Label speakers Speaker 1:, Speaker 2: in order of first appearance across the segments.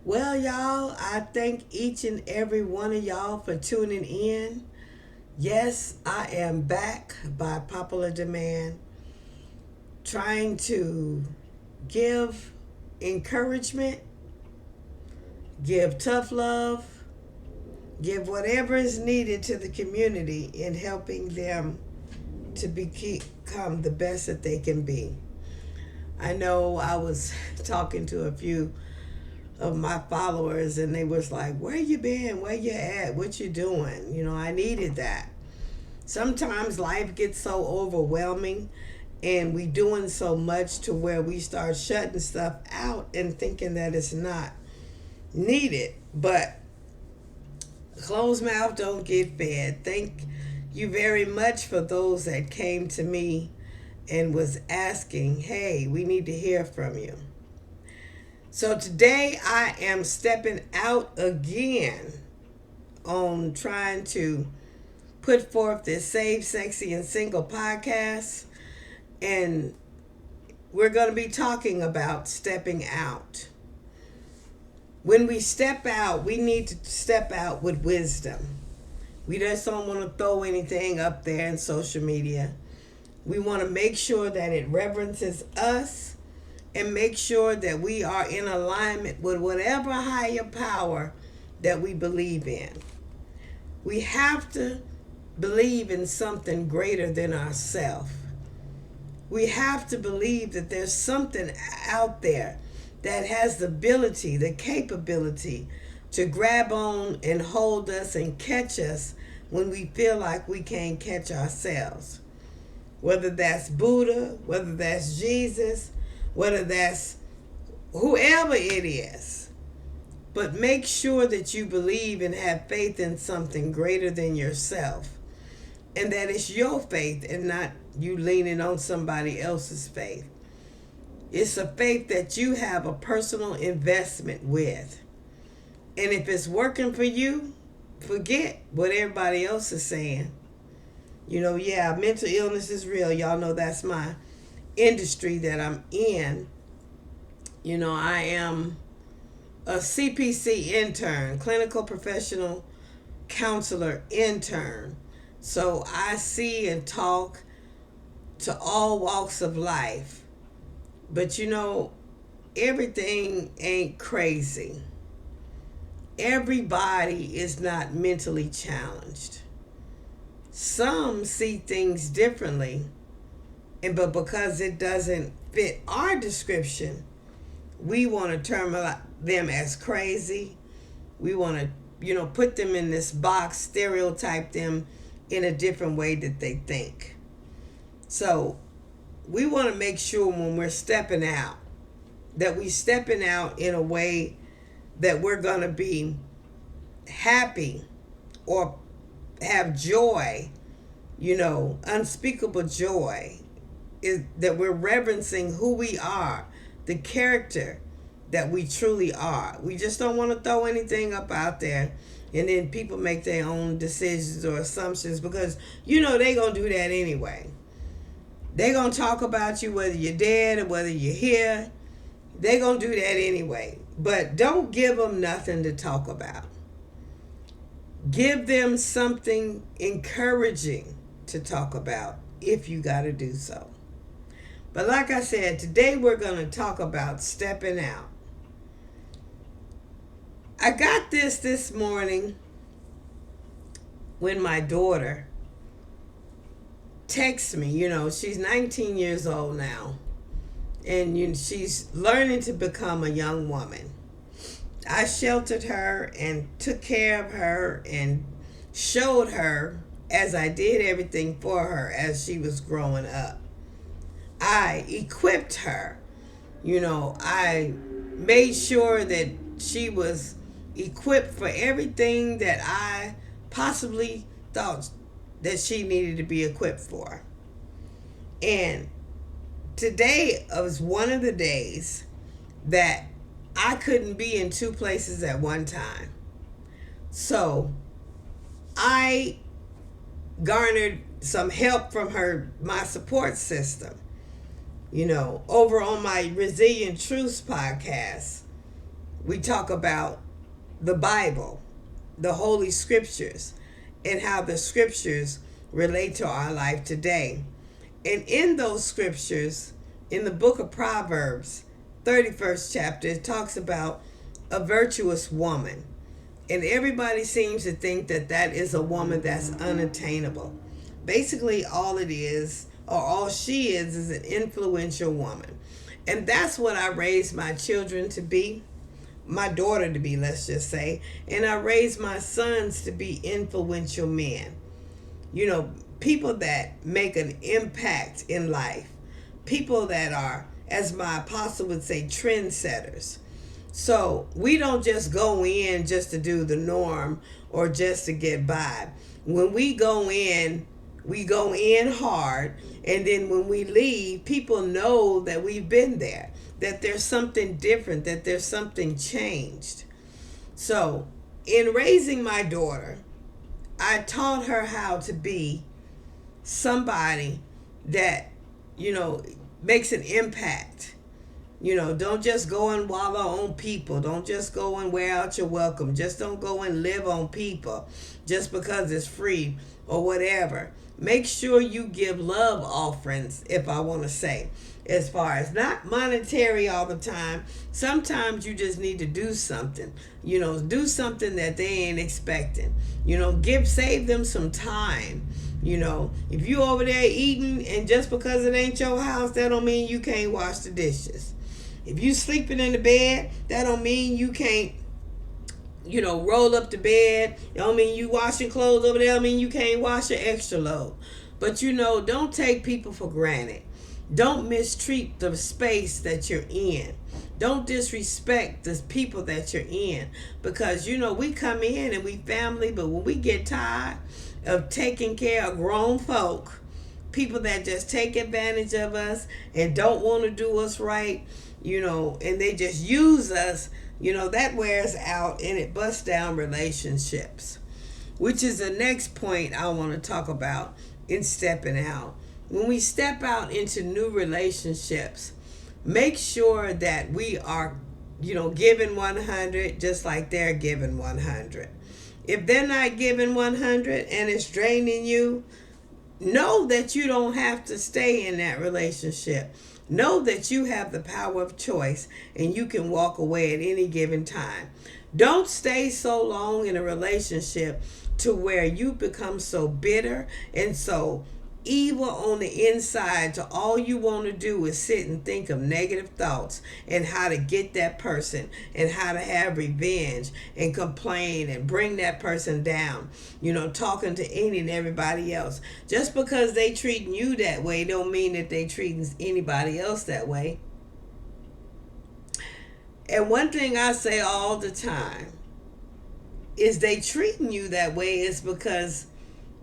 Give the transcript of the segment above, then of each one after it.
Speaker 1: Well, y'all, I thank each and every one of y'all for tuning in. Yes, I am back by popular demand, trying to give encouragement, give tough love, give whatever is needed to the community in helping them to become the best that they can be. I know I was talking to a few of my followers and they was like, where you been, where you at, what you doing? I needed that. Sometimes life gets so overwhelming and we doing so much to where we start shutting stuff out and thinking that it's not needed. But closed mouth don't get fed. Thank you very much for those that came to me and was asking, hey, we need to hear from you. So today I am stepping out again on trying to put forth this Save Sexy and Single podcast. And we're going to be talking about stepping out. When we step out, we need to step out with wisdom. We just don't want to throw anything up there in social media. We want to make sure that it reverences us and make sure that we are in alignment with whatever higher power that we believe in. We have to believe in something greater than ourselves. We have to believe that there's something out there that has the ability, the capability to grab on and hold us and catch us when we feel like we can't catch ourselves. Whether that's Buddha, whether that's Jesus, whether that's whoever it is. But make sure that you believe and have faith in something greater than yourself. And that it's your faith and not you leaning on somebody else's faith. It's a faith that you have a personal investment with. And if it's working for you, forget what everybody else is saying. Mental illness is real. Y'all know that's my industry that I'm in. I am a CPC intern, clinical professional counselor intern. So I see and talk to all walks of life. But everything ain't crazy. Everybody is not mentally challenged. Some see things differently, but because it doesn't fit our description, we want to term them as crazy. We want to, put them in this box, stereotype them in a different way that they think. So we want to make sure when we're stepping out, that we stepping out in a way that we're going to be happy or have joy, unspeakable joy, is that we're reverencing who we are, the character that we truly are. We just don't want to throw anything up out there and then people make their own decisions or assumptions because they going to do that anyway. They going to talk about you whether you're dead or whether you're here. They going to do that anyway. But don't give them nothing to talk about. Give them something encouraging to talk about if you got to do so. But like I said, today we're going to talk about stepping out. I got this morning when my daughter texts me. She's 19 years old now. And she's learning to become a young woman. I sheltered her and took care of her and showed her as I did everything for her as she was growing up. I equipped her. I made sure that she was equipped for everything that I possibly thought that she needed to be equipped for. And today was one of the days that I couldn't be in two places at one time. So I garnered some help from my support system. Over on my Resilient Truths podcast, we talk about the Bible, the Holy Scriptures, and how the Scriptures relate to our life today. And in those Scriptures, in the book of Proverbs, 31st chapter, it talks about a virtuous woman. And everybody seems to think that that is a woman that's unattainable. Basically, all it is, or all she is an influential woman. And that's what I raised my children to be, my daughter to be, let's just say. And I raised my sons to be influential men. You know, people that make an impact in life. People that are, as my apostle would say, trendsetters. So we don't just go in just to do the norm or just to get by. When we go in hard, and then when we leave, people know that we've been there, that there's something different, that there's something changed. So in raising my daughter, I taught her how to be somebody that, makes an impact. Don't just go and wallow on people. Don't just go and wear out your welcome. Just don't go and live on people just because it's free or whatever. Make sure you give love offerings, if I want to say, as far as not monetary all the time. Sometimes you just need to do something, do something that they ain't expecting, save them some time. If you over there eating and just because it ain't your house, that don't mean you can't wash the dishes. If you sleeping in the bed, that don't mean you can't, roll up the bed. It don't mean you washing clothes over there. I mean you can't wash an extra load. But don't take people for granted. Don't mistreat the space that you're in. Don't disrespect the people that you're in. Because, we come in and we family, but when we get tired of taking care of grown folk, people that just take advantage of us and don't want to do us right, and they just use us, that wears out and it busts down relationships, which is the next point I want to talk about in stepping out. When we step out into new relationships, make sure that we are, giving 100 just like they're giving 100. If they're not giving 100 and it's draining you, know that you don't have to stay in that relationship. Know that you have the power of choice and you can walk away at any given time. Don't stay so long in a relationship to where you become so bitter and so evil on the inside to all you want to do is sit and think of negative thoughts and how to get that person and how to have revenge and complain and bring that person down, talking to any and everybody else. Just because they treating you that way don't mean that they treating anybody else that way. And one thing I say all the time is they treating you that way is because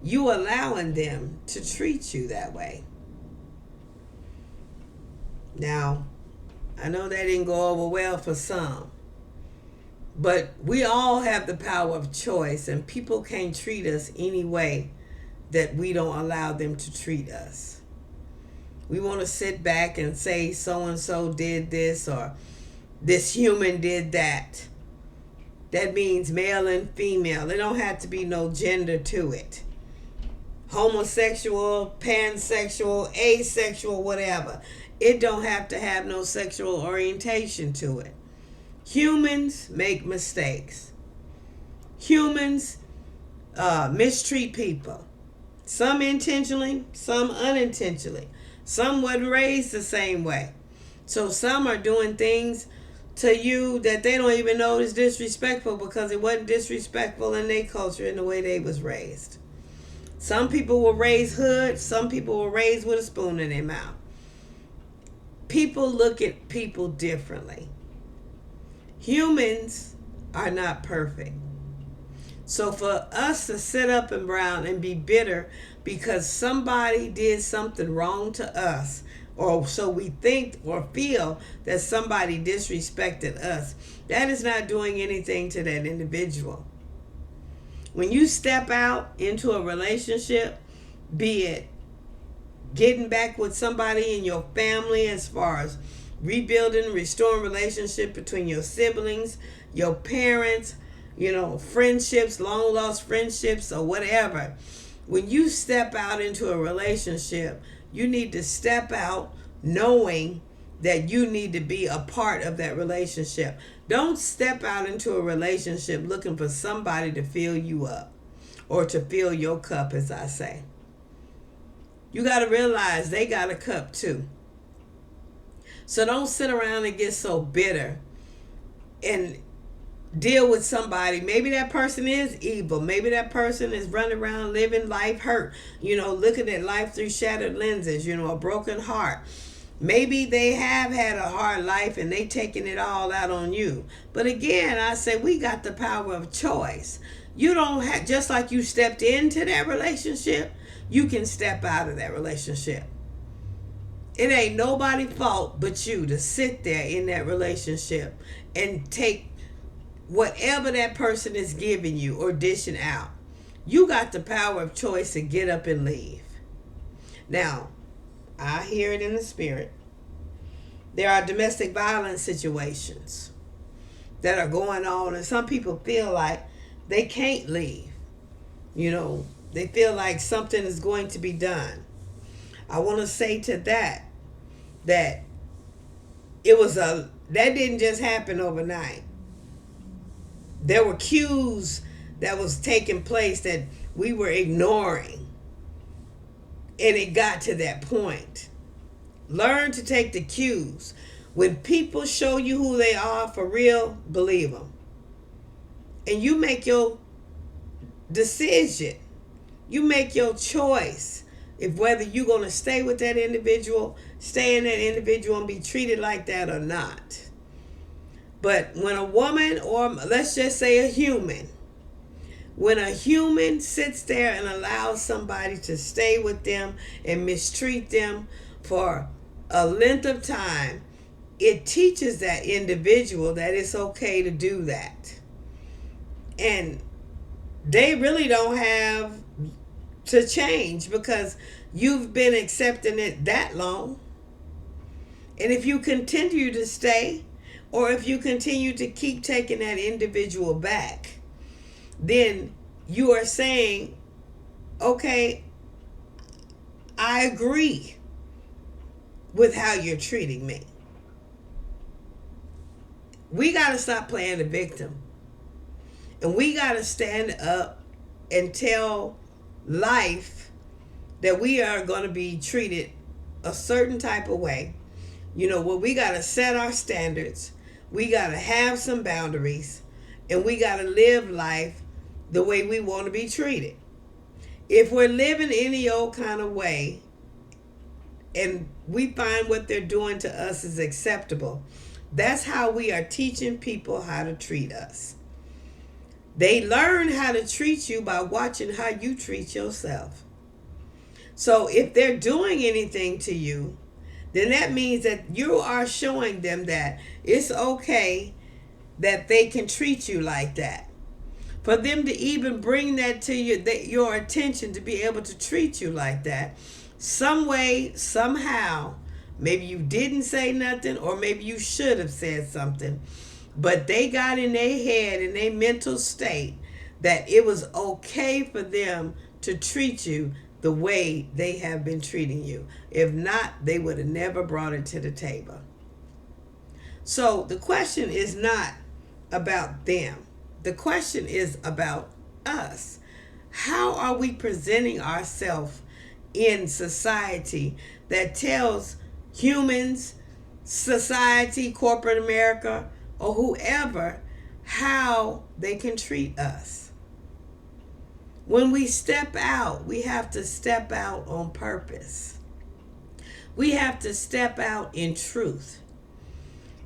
Speaker 1: you allowing them to treat you that way. Now, I know that didn't go over well for some, but we all have the power of choice, and people can't treat us any way that we don't allow them to treat us. We want to sit back and say so-and-so did this or this human did that. That means male and female. There don't have to be no gender to it. Homosexual, pansexual, asexual, whatever. It don't have to have no sexual orientation to it. Humans make mistakes. Humans mistreat people. Some intentionally, some unintentionally. Some wasn't raised the same way. So some are doing things to you that they don't even know is disrespectful because it wasn't disrespectful in their culture and the way they was raised. Some people were raised hood. Some people were raised with a spoon in their mouth. People look at people differently. Humans are not perfect. So for us to sit up and brown and be bitter because somebody did something wrong to us, or so we think or feel that somebody disrespected us, that is not doing anything to that individual. When you step out into a relationship, be it getting back with somebody in your family as far as rebuilding, restoring relationship between your siblings, your parents, friendships, long lost friendships, or whatever. When you step out into a relationship, you need to step out knowing that you need to be a part of that relationship. Don't step out into a relationship looking for somebody to fill you up or to fill your cup, as I say. You got to realize they got a cup too. So don't sit around and get so bitter and deal with somebody. Maybe that person is evil. Maybe that person is running around living life hurt, looking at life through shattered lenses, a broken heart. Maybe they have had a hard life and they taking it all out on you. But again, I say we got the power of choice. You don't have, just like you stepped into that relationship, you can step out of that relationship. It ain't nobody's fault but you to sit there in that relationship and take whatever that person is giving you or dishing out. You got the power of choice to get up and leave. Now, I hear it in the spirit. There are domestic violence situations that are going on, and some people feel like they can't leave. They feel like something is going to be done. I want to say to that that didn't just happen overnight. There were cues that was taking place that we were ignoring. And it got to that point. Learn to take the cues. When people show you who they are for real, believe them. And you make your decision. You make your choice. If whether you're going to stay with that individual, stay in that individual and be treated like that or not. But when a woman, or let's just say a human, when a human sits there and allows somebody to stay with them and mistreat them for a length of time, it teaches that individual that it's okay to do that. And they really don't have to change because you've been accepting it that long. And if you continue to stay, or if you continue to keep taking that individual back, then you are saying, okay, I agree with how you're treating me. We got to stop playing the victim. And we got to stand up and tell life that we are going to be treated a certain type of way. We got to set our standards. We got to have some boundaries, and we got to live life the way we want to be treated. If we're living any old kind of way and we find what they're doing to us is acceptable, that's how we are teaching people how to treat us. They learn how to treat you by watching how you treat yourself. So if they're doing anything to you, then that means that you are showing them that it's okay that they can treat you like that. For them to even bring that to your attention, to be able to treat you like that, some way, somehow, maybe you didn't say nothing, or maybe you should have said something, but they got in their head, in their mental state, that it was okay for them to treat you the way they have been treating you. If not, they would have never brought it to the table. So the question is not about them. The question is about us. How are we presenting ourselves in society that tells humans, society, corporate America, or whoever, how they can treat us? When we step out, we have to step out on purpose. We have to step out in truth.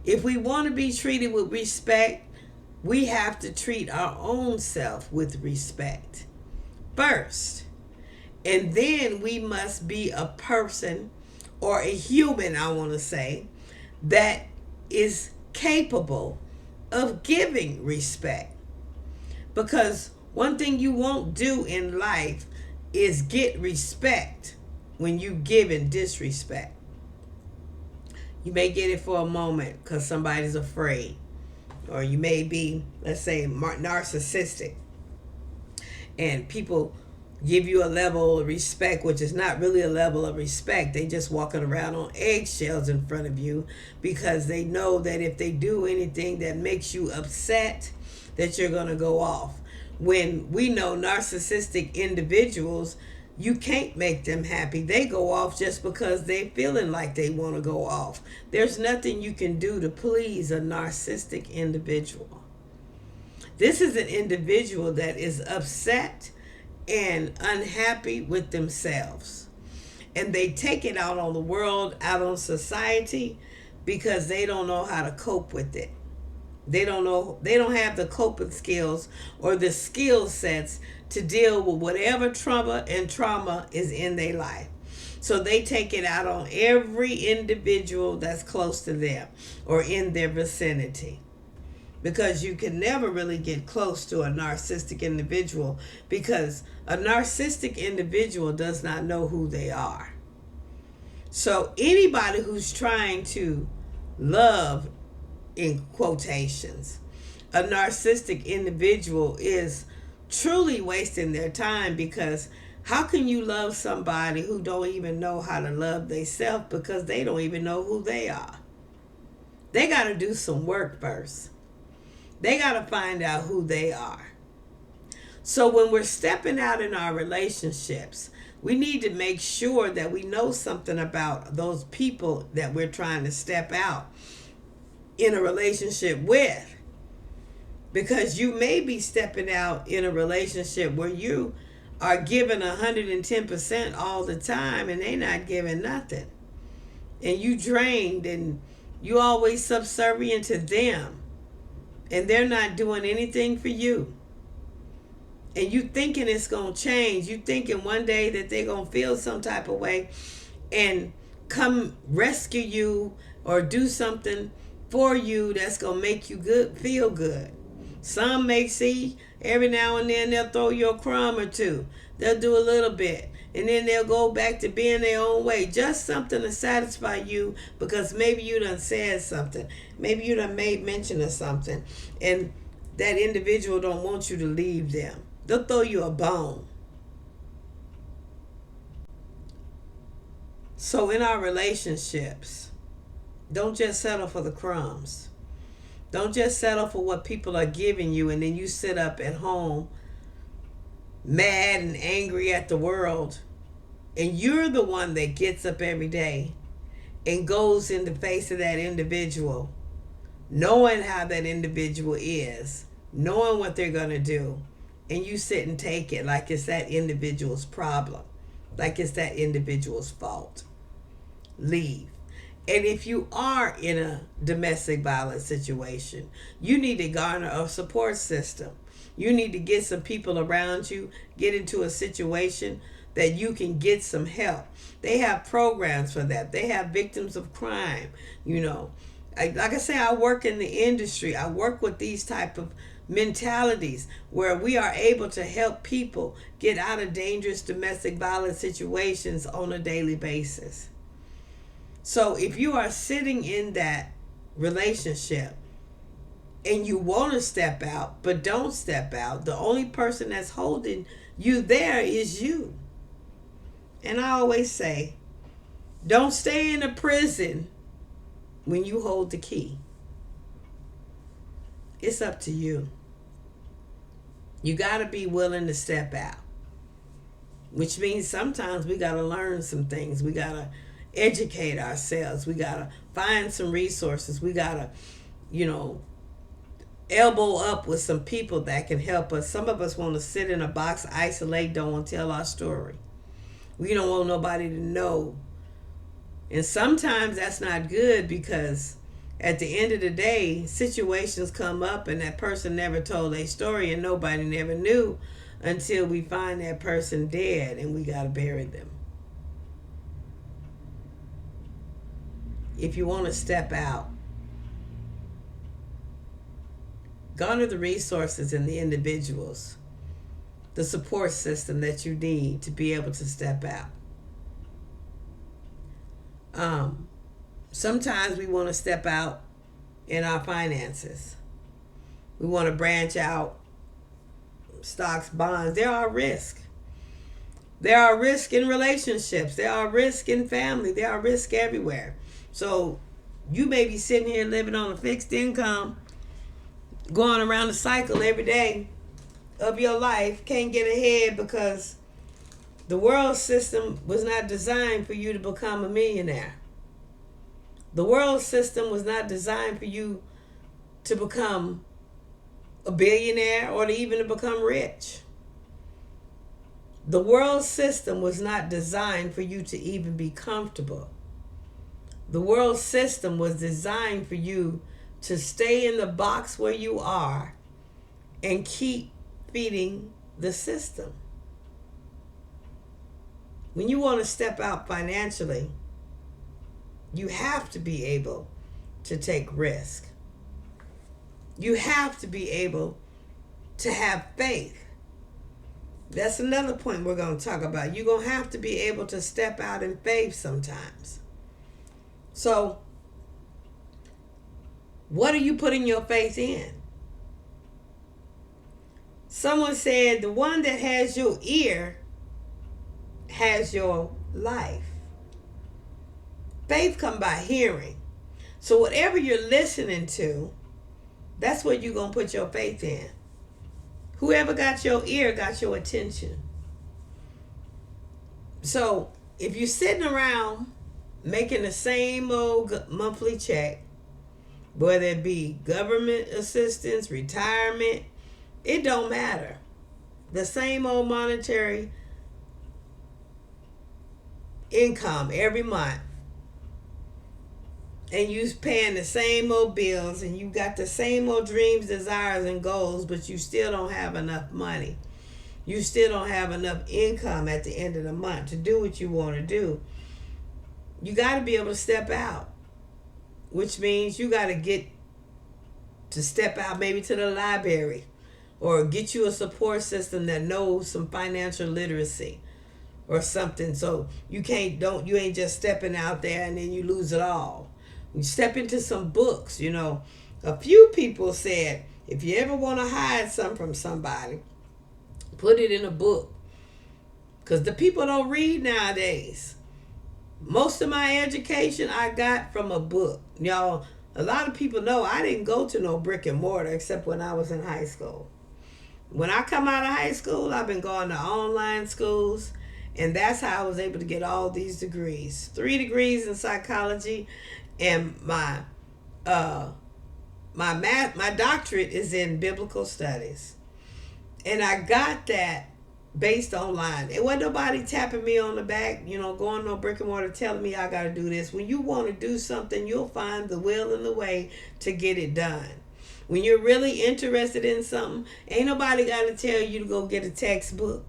Speaker 1: If we want to be treated with respect, we have to treat our own self with respect first. And then we must be a person, or a human, I want to say, that is capable of giving respect. Because one thing you won't do in life is get respect when you give in disrespect. You may get it for a moment because somebody's afraid. Or you may be, let's say, narcissistic. And people give you a level of respect, which is not really a level of respect. They just walking around on eggshells in front of you because they know that if they do anything that makes you upset, that you're going to go off. When we know narcissistic individuals, you can't make them happy. They go off just because they're feeling like they want to go off. There's nothing you can do to please a narcissistic individual. This is an individual that is upset and unhappy with themselves. And they take it out on the world, out on society, because they don't know how to cope with it. They don't have the coping skills or the skill sets to deal with whatever trauma is in their life. So they take it out on every individual that's close to them or in their vicinity. Because you can never really get close to a narcissistic individual, because a narcissistic individual does not know who they are. So anybody who's trying to love, in quotations, a narcissistic individual is truly wasting their time, because how can you love somebody who don't even know how to love themselves, because they don't even know who they are? They got to do some work first. They got to find out who they are. So when we're stepping out in our relationships, we need to make sure that we know something about those people that we're trying to step out in a relationship with. Because you may be stepping out in a relationship where you are giving 110% all the time and they're not giving nothing. And you drained and you always subservient to them. And they're not doing anything for you. And you thinking it's going to change. You thinking one day that they're going to feel some type of way and come rescue you or do something for you that's going to make you feel good. Some may see every now and then they'll throw you a crumb or two. They'll do a little bit. And then they'll go back to being their own way. Just something to satisfy you, because maybe you done said something. Maybe you done made mention of something. And that individual don't want you to leave them. They'll throw you a bone. So in our relationships, don't just settle for the crumbs. Don't just settle for what people are giving you and then you sit up at home mad and angry at the world, and you're the one that gets up every day and goes in the face of that individual, knowing how that individual is, knowing what they're going to do, and you sit and take it like it's that individual's problem, like it's that individual's fault. Leave. And if you are in a domestic violence situation, you need to garner a support system. You need to get some people around you, get into a situation that you can get some help. They have programs for that. They have victims of crime. Like I say, I work in the industry. I work with these type of mentalities where we are able to help people get out of dangerous domestic violence situations on a daily basis. So if you are sitting in that relationship and you want to step out but don't step out, the only person that's holding you there is you. And I always say, don't stay in a prison when you hold the key. It's up to you. You got to be willing to step out, which means sometimes we got to learn some things. We got to educate ourselves. We got to find some resources. We got to, elbow up with some people that can help us. Some of us want to sit in a box, isolate, don't want to tell our story. We don't want nobody to know. And sometimes that's not good, because at the end of the day, situations come up and that person never told their story and nobody never knew until we find that person dead and we got to bury them. If you want to step out, garner the resources and the individuals, the support system that you need to be able to step out. Sometimes we want to step out in our finances. We want to branch out, stocks, bonds. There are risks. There are risks in relationships. There are risks in family. There are risks everywhere. So you may be sitting here living on a fixed income, going around the cycle every day of your life, can't get ahead because the world system was not designed for you to become a millionaire. The world system was not designed for you to become a billionaire or to even to become rich. The world system was not designed for you to even be comfortable. The world system was designed for you to stay in the box where you are and keep feeding the system. When you want to step out financially, you have to be able to take risk. You have to be able to have faith. That's another point we're going to talk about. You're going to have to be able to step out in faith sometimes. So, what are you putting your faith in? Someone said the one that has your ear has your life. Faith comes by hearing. So whatever you're listening to, that's what you're going to put your faith in. Whoever got your ear got your attention. So if you're sitting around making the same old monthly check, whether it be government assistance, retirement, it don't matter. The same old monetary income every month, and you paying the same old bills, and you got the same old dreams, desires, and goals, but you still don't have enough money. You still don't have enough income at the end of the month to do what you want to do. You got to be able to step out, which means you got to get to step out maybe to the library or get you a support system that knows some financial literacy or something, so you ain't just stepping out there and then you lose it all. You step into some books. A few people said if you ever want to hide something from somebody, put it in a book, because the people don't read nowadays. Most of my education I got from a book. A lot of people know I didn't go to no brick and mortar except when I was in high school. When I come out of high school, I've been going to online schools, and that's how I was able to get all these degrees. 3 degrees in psychology, and my doctorate is in biblical studies. And I got that based online. It wasn't nobody tapping me on the back, going no brick and mortar telling me I got to do this. When you want to do something, you'll find the will and the way to get it done. When you're really interested in something, ain't nobody got to tell you to go get a textbook.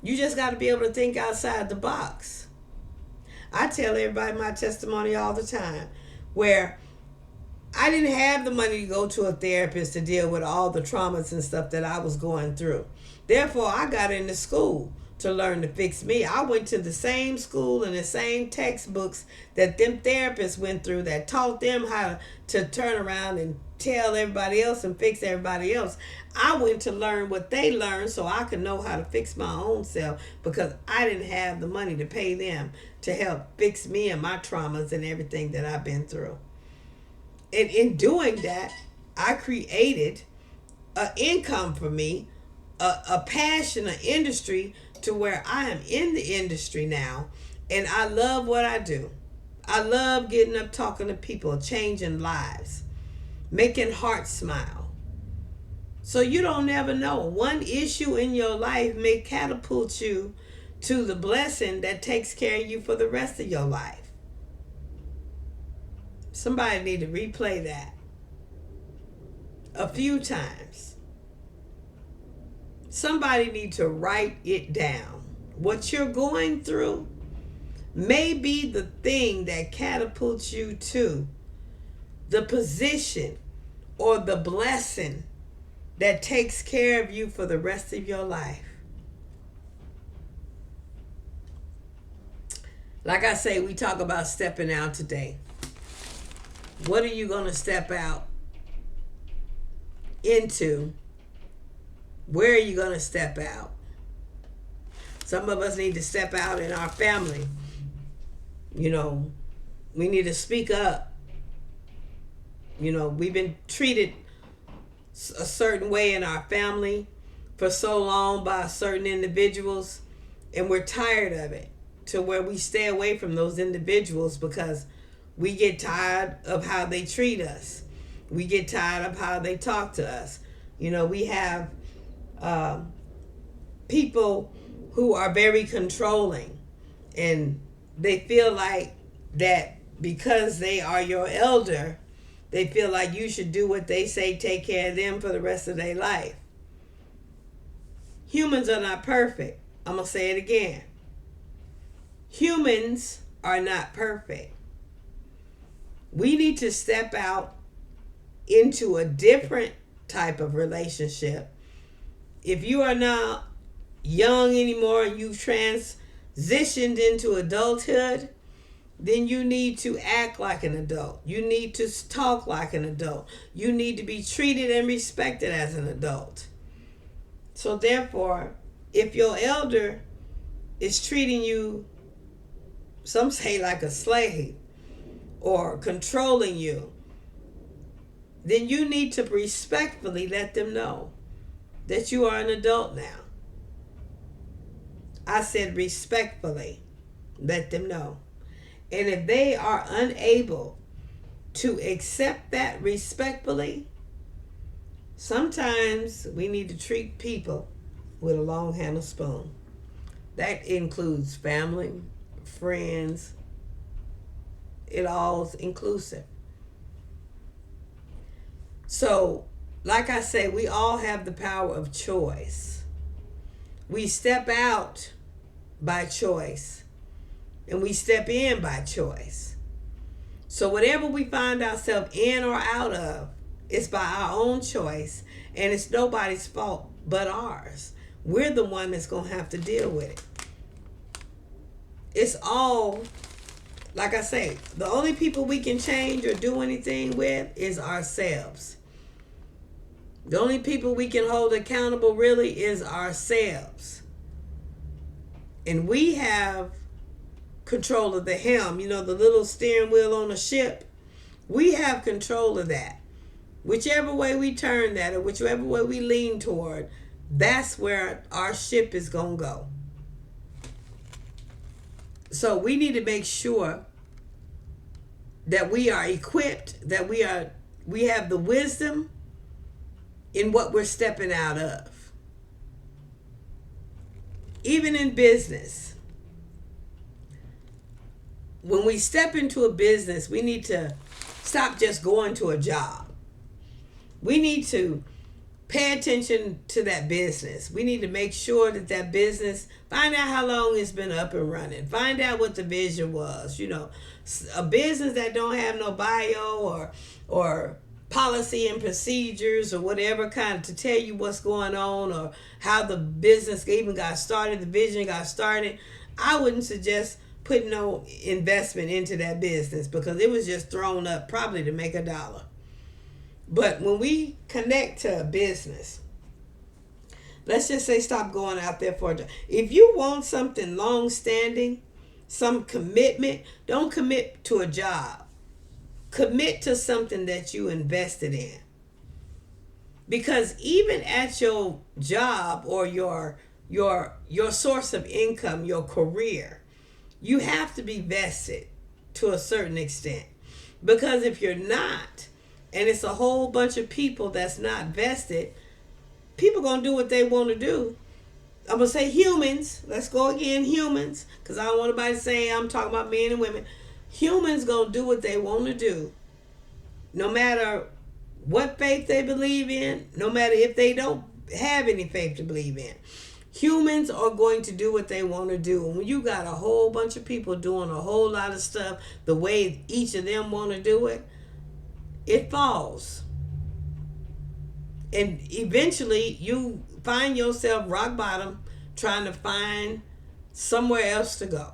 Speaker 1: You just got to be able to think outside the box. I tell everybody my testimony all the time, where I didn't have the money to go to a therapist to deal with all the traumas and stuff that I was going through. Therefore, I got into school to learn to fix me. I went to the same school and the same textbooks that them therapists went through that taught them how to turn around and tell everybody else and fix everybody else. I went to learn what they learned so I could know how to fix my own self, because I didn't have the money to pay them to help fix me and my traumas and everything that I've been through. And in doing that, I created an income for me, a passion, an industry, to where I am in the industry now, and I love what I do. I love getting up, talking to people, changing lives, making hearts smile. So you don't never know. One issue in your life may catapult you to the blessing that takes care of you for the rest of your life. Somebody need to replay that a few times. Somebody need to write it down. What you're going through may be the thing that catapults you to the position or the blessing that takes care of you for the rest of your life. Like I say, we talk about stepping out today. What are you going to step out into? Where are you going to step out? Some of us need to step out in our family. You know, we need to speak up. You know, we've been treated a certain way in our family for so long by certain individuals, and we're tired of it, to where we stay away from those individuals because we get tired of how they treat us. We get tired of how they talk to us. You know, we have people who are very controlling, and they feel like that because they are your elder, they feel like you should do what they say, take care of them for the rest of their life. Humans are not perfect. I'm going to say it again. Humans are not perfect. We need to step out into a different type of relationship. If you are not young anymore, you've transitioned into adulthood, then you need to act like an adult. You need to talk like an adult. You need to be treated and respected as an adult. So therefore, if your elder is treating you, some say like a slave, or controlling you, then you need to respectfully let them know that you are an adult now. I said respectfully let them know. And if they are unable to accept that respectfully, sometimes we need to treat people with a long handled spoon. That includes family, friends, it all's inclusive. So, like I say, we all have the power of choice. We step out by choice, and we step in by choice. So whatever we find ourselves in or out of, it's by our own choice, and it's nobody's fault but ours. We're the one that's going to have to deal with it. It's all, like I say, the only people we can change or do anything with is ourselves. The only people we can hold accountable really is ourselves. And we have control of the helm, you know, the little steering wheel on a ship. We have control of that. Whichever way we turn that, or whichever way we lean toward, that's where our ship is going to go. So we need to make sure that we are equipped, that we have the wisdom in what we're stepping out of. Even in business, when we step into a business, we need to stop just going to a job. We need to pay attention to that business. We need to make sure that that business, find out how long it's been up and running. Find out what the vision was. You know, a business that don't have no bio or policy and procedures or whatever kind to tell you what's going on or how the business even got started, the vision got started, I wouldn't suggest putting no investment into that business because it was just thrown up probably to make $1. But when we connect to a business, let's just say stop going out there for a job. If you want something long-standing, some commitment, don't commit to a job. Commit to something that you invested in. Because even at your job or your source of income, your career, you have to be vested to a certain extent. Because if you're not, and it's a whole bunch of people that's not vested, people going to do what they want to do. I'm going to say humans. Let's go again, humans. Because I don't want anybody to say I'm talking about men and women. Humans going to do what they want to do. No matter what faith they believe in. No matter if they don't have any faith to believe in. Humans are going to do what they want to do. And when you got a whole bunch of people doing a whole lot of stuff the way each of them want to do it, it falls. And eventually you find yourself rock bottom trying to find somewhere else to go.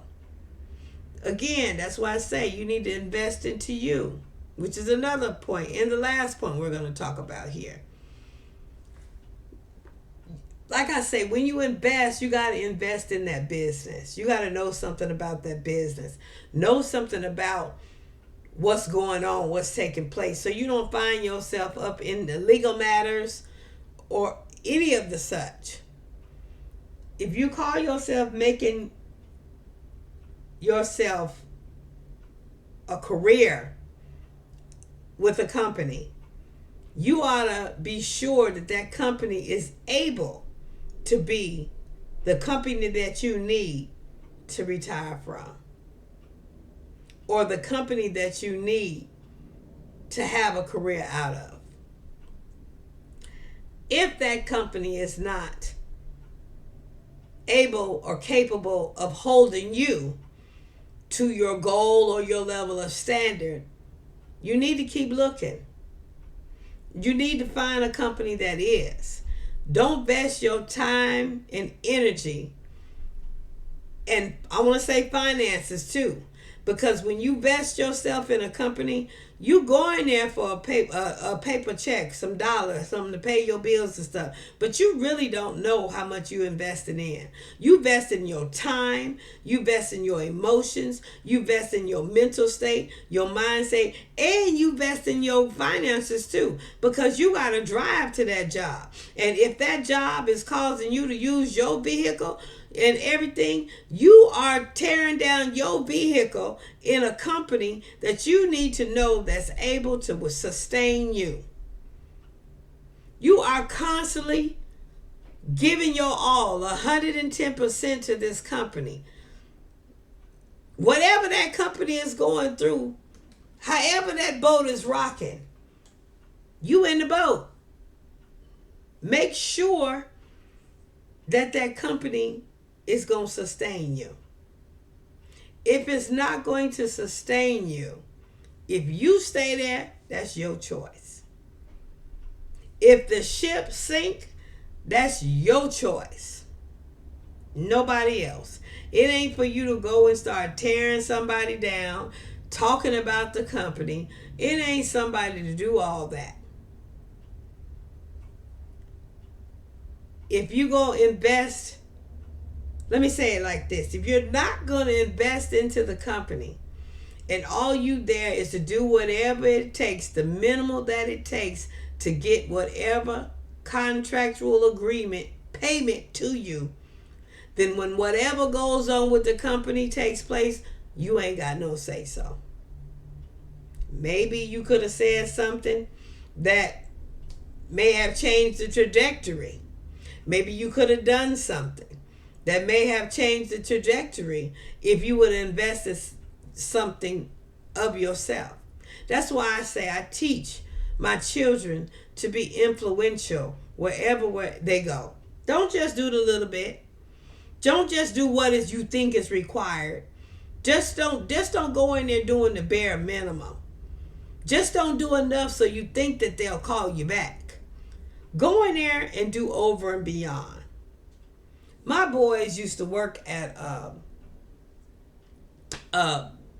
Speaker 1: Again, that's why I say you need to invest into you, which is another point, and the last point we're going to talk about here. Like I say, when you invest, you got to invest in that business. You got to know something about that business. Know something about what's going on, what's taking place, so you don't find yourself up in the legal matters or any of the such. If you call yourself making yourself a career with a company, you ought to be sure that that company is able to be the company that you need to retire from, or the company that you need to have a career out of. If that company is not able or capable of holding you to your goal or your level of standard, you need to keep looking. You need to find a company that is. Don't invest your time and energy, and I want to say finances too, because when you invest yourself in a company, you go in there for a paper check, some dollars, something to pay your bills and stuff. But you really don't know how much you invested in. You invest in your time, you invest in your emotions, you invest in your mental state, your mind state, and you invest in your finances too, because you got to drive to that job. And if that job is causing you to use your vehicle and everything, you are tearing down your vehicle in a company that you need to know that's able to sustain you. You are constantly giving your all, 110% to this company. Whatever that company is going through, however that boat is rocking, you in the boat. Make sure that that company is going to sustain you. If it's not going to sustain you, if you stay there, that's your choice. If the ship sink, that's your choice. Nobody else. It ain't for you to go and start tearing somebody down, talking about the company. It ain't somebody to do all that. If you go invest, let me say it like this. If you're not going to invest into the company and all you there is to do whatever it takes, the minimal that it takes to get whatever contractual agreement, payment to you, then when whatever goes on with the company takes place, you ain't got no say so. Maybe you could have said something that may have changed the trajectory. Maybe you could have done something that may have changed the trajectory if you would have invested something of yourself. That's why I say I teach my children to be influential wherever they go. Don't just do the little bit. Don't just do what is you think is required. Just don't go in there doing the bare minimum. Just don't do enough so you think that they'll call you back. Go in there and do over and beyond. My boys used to work at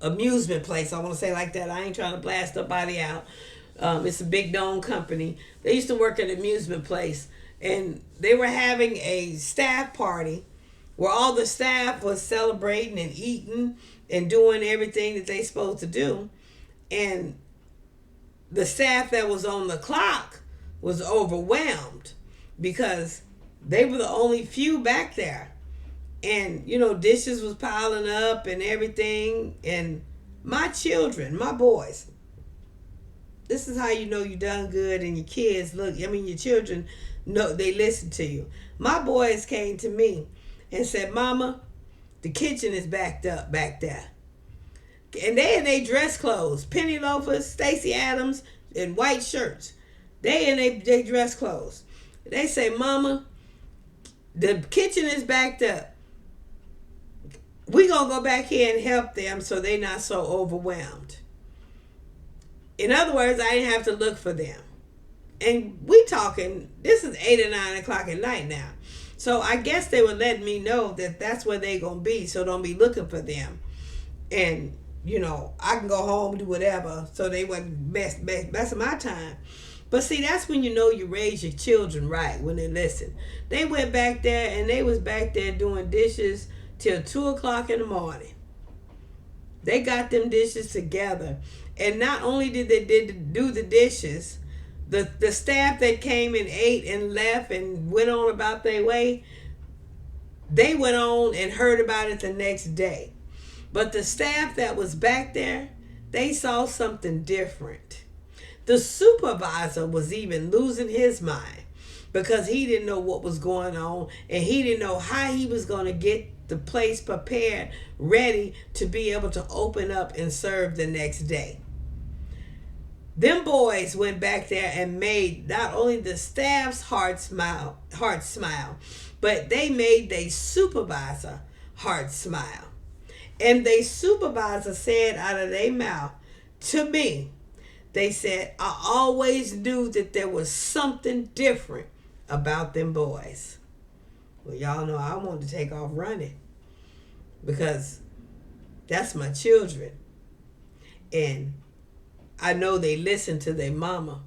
Speaker 1: amusement place. I want to say like that. I ain't trying to blast nobody out. It's a big known company. They used to work at an amusement place, and they were having a staff party where all the staff was celebrating and eating and doing everything that they supposed to do. And the staff that was on the clock was overwhelmed because they were the only few back there. And, dishes was piling up and everything. And my children, my boys, this is how you know you done good and your kids your children know, they listen to you. My boys came to me and said, Mama, the kitchen is backed up back there. And they in their dress clothes, penny loafers, Stacey Adams, and white shirts. They in their dress clothes. They say, Mama, the kitchen is backed up. We gonna go back here and help them so they're not so overwhelmed. In other words, I didn't have to look for them. And we talking, this is 8 or 9 o'clock at night now. So I guess they were letting me know that that's where they gonna be, so don't be looking for them. And, I can go home and do whatever, so they wasn't messing my time. But see, that's when you know you raise your children right, when they listen. They went back there and they was back there doing dishes till 2 o'clock in the morning. They got them dishes together. And not only did they do the dishes, the staff that came and ate and left and went on about their way, they went on and heard about it the next day. But the staff that was back there, they saw something different. The supervisor was even losing his mind because he didn't know what was going on, and he didn't know how he was going to get the place prepared, ready to be able to open up and serve the next day. Them boys went back there and made not only the staff's heart smile, but they made their supervisor heart smile. And their supervisor said out of their mouth to me, they said, I always knew that there was something different about them boys. Well, y'all know I wanted to take off running because that's my children. And I know they listen to their mama.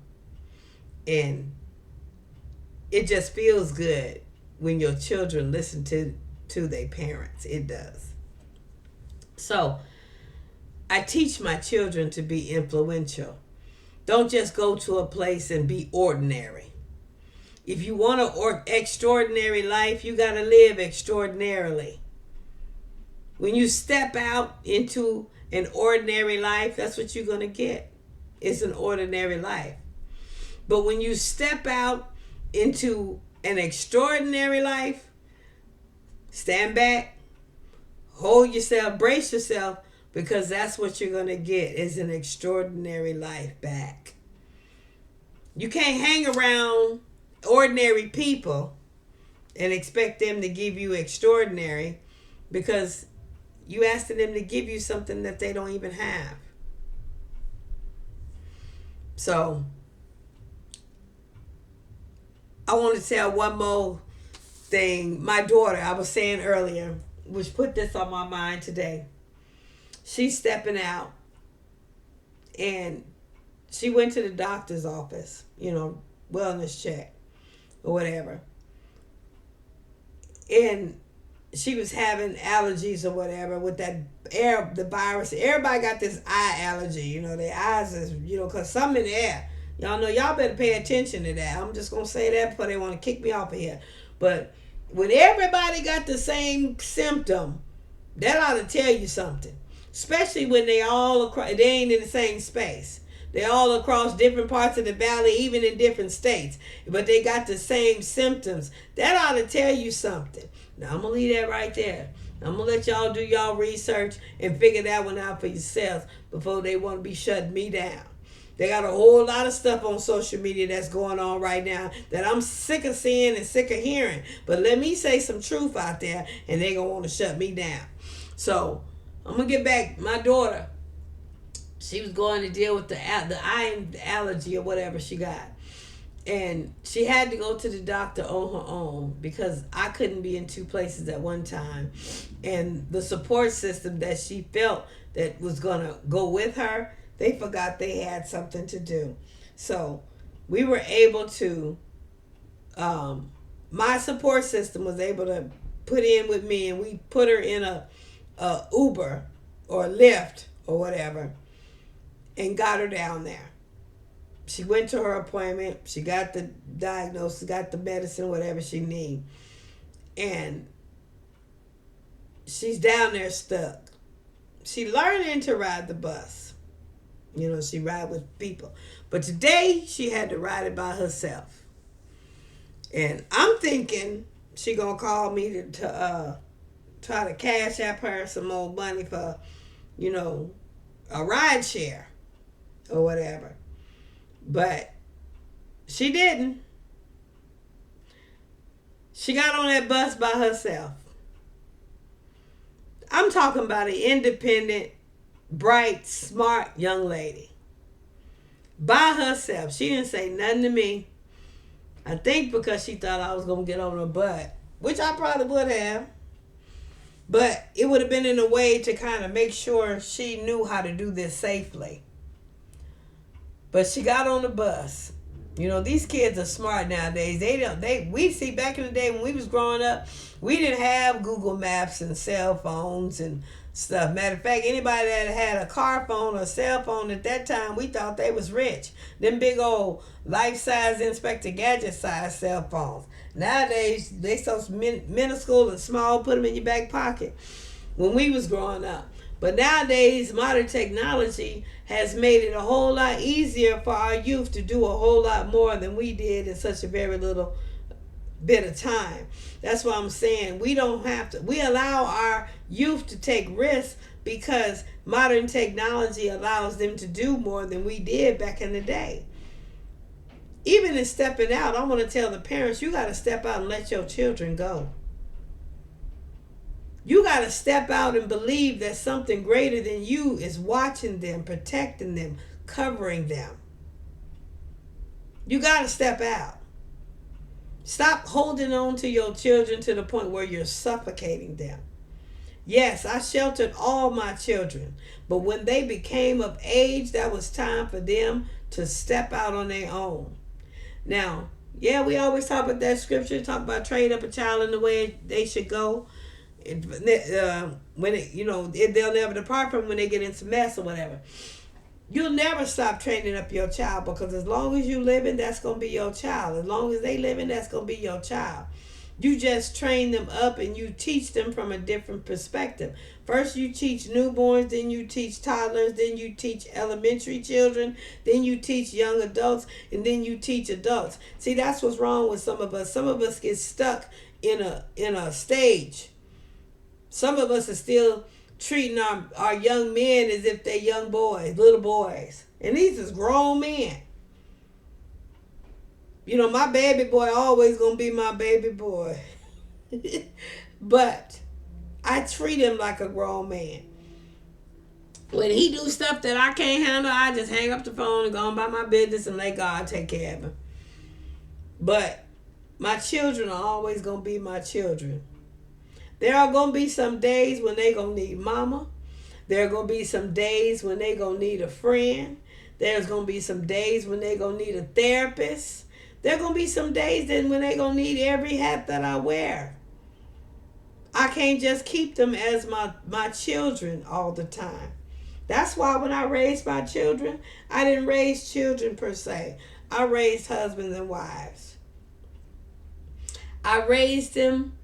Speaker 1: And it just feels good when your children listen to their parents. It does. So I teach my children to be influential. Don't just go to a place and be ordinary. If you want an extraordinary life, you got to live extraordinarily. When you step out into an ordinary life, that's what you're going to get. It's an ordinary life. But when you step out into an extraordinary life, stand back, hold yourself, brace yourself, because that's what you're going to get is an extraordinary life back. You can't hang around ordinary people and expect them to give you extraordinary, because you asking them to give you something that they don't even have. So I want to tell one more thing. My daughter, I was saying earlier, which put this on my mind today. She's stepping out, and she went to the doctor's office, wellness check or whatever. And she was having allergies or whatever with the virus. Everybody got this eye allergy, their eyes is, because something in the air. Y'all know, y'all better pay attention to that. I'm just going to say that before they want to kick me off of here. But when everybody got the same symptom, that ought to tell you something. Especially when they ain't in the same space. They all across different parts of the valley, even in different states. But they got the same symptoms. That ought to tell you something. Now, I'm going to leave that right there. I'm going to let y'all do y'all research and figure that one out for yourselves before they want to be shutting me down. They got a whole lot of stuff on social media that's going on right now that I'm sick of seeing and sick of hearing. But let me say some truth out there, and they're going to want to shut me down. So I'm going to get back. My daughter, she was going to deal with the eye allergy or whatever she got. And she had to go to the doctor on her own because I couldn't be in two places at one time. And the support system that she felt that was going to go with her, they forgot they had something to do. So we were able to, my support system was able to put in with me, and we put her in a Uber or Lyft or whatever and got her down there. She went to her appointment. She got the diagnosis, got the medicine, whatever she needs. And she's down there stuck. She learning to ride the bus. She ride with people. But today, she had to ride it by herself. And I'm thinking she going to call me to try to cash app her some more money for, a ride share or whatever. But she didn't. She got on that bus by herself. I'm talking about an independent, bright, smart young lady. By herself. She didn't say nothing to me. I think because she thought I was going to get on her butt, which I probably would have. But it would have been in a way to kind of make sure she knew how to do this safely. But she got on the bus. You know, these kids are smart nowadays. We see back in the day when we was growing up, we didn't have Google Maps and cell phones and stuff. Matter of fact, anybody that had a car phone or cell phone at that time, we thought they was rich. Them big old life-size Inspector Gadget-size cell phones. Nowadays, they so minuscule and small, put them in your back pocket when we was growing up. But nowadays, modern technology has made it a whole lot easier for our youth to do a whole lot more than we did in such a very little bit of time. That's why I'm saying we don't have to. We allow our youth to take risks because modern technology allows them to do more than we did back in the day. Even in stepping out, I want to tell the parents, you got to step out and let your children go. You got to step out and believe that something greater than you is watching them, protecting them, covering them. You got to step out. Stop holding on to your children to the point where you're suffocating them. Yes, I sheltered all my children, but when they became of age, that was time for them to step out on their own. Now, yeah, we always talk about that scripture, talk about train up a child in the way they should go. When it, they'll never depart from when they get into mess or whatever. You'll never stop training up your child, because as long as you living, that's going to be your child. As long as they living, that's going to be your child. You just train them up and you teach them from a different perspective. First you teach newborns, then you teach toddlers, then you teach elementary children, then you teach young adults, and then you teach adults. See, that's what's wrong with some of us. Some of us get stuck in a stage. Some of us are still treating our young men as if they're young boys, little boys. And these is grown men. My baby boy always going to be my baby boy. But I treat him like a grown man. When he do stuff that I can't handle, I just hang up the phone and go on about my business and let God take care of him. But my children are always going to be my children. There are going to be some days when they're going to need mama. There are going to be some days when they're going to need a friend. There's going to be some days when they're going to need a therapist. There are going to be some days then when they're going to need every hat that I wear. I can't just keep them as my children all the time. That's why when I raised my children, I didn't raise children per se. I raised husbands and wives. I raised them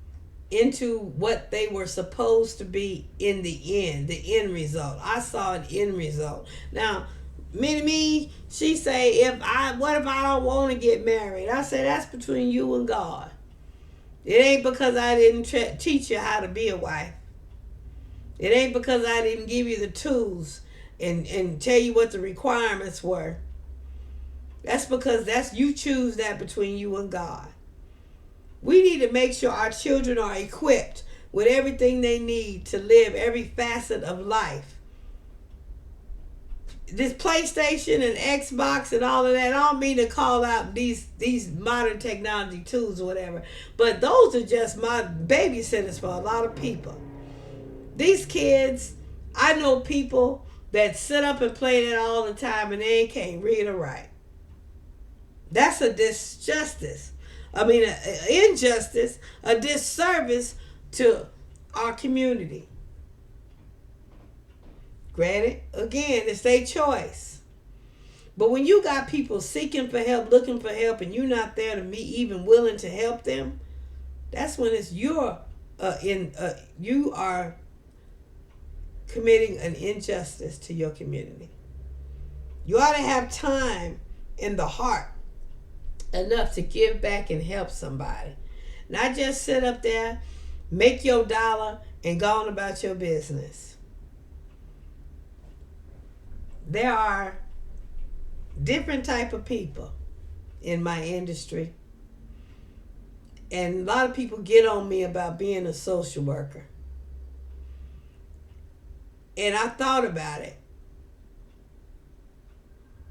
Speaker 1: into what they were supposed to be in the end result. I saw an end result. Now, me, she say, what if I don't want to get married? I say, that's between you and God. It ain't because I didn't teach you how to be a wife. It ain't because I didn't give you the tools and tell you what the requirements were. That's because you choose that between you and God. We need to make sure our children are equipped with everything they need to live every facet of life. This PlayStation and Xbox and all of that, I don't mean to call out these modern technology tools or whatever, but those are just my babysitters for a lot of people. These kids, I know people that sit up and play that all the time and they can't read or write. That's a disjustice. An injustice, a disservice to our community. Granted, again, it's their choice. But when you got people seeking for help, looking for help, and you're not there to be even willing to help them, that's when it's you are committing an injustice to your community. You ought to have time in the heart enough to give back and help somebody. Not just sit up there, make your dollar, and go on about your business. There are different type of people in my industry. And a lot of people get on me about being a social worker. And I thought about it.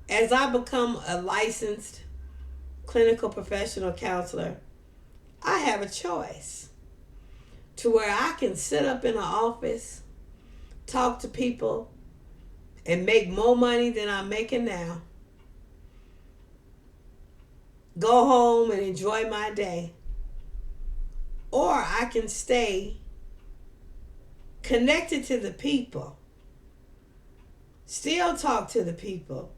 Speaker 1: As I become a licensed clinical professional counselor, I have a choice. to where I can sit up in an office, talk to people, and make more money than I'm making now. Go home and enjoy my day. Or I can stay connected to the people, still talk to the people,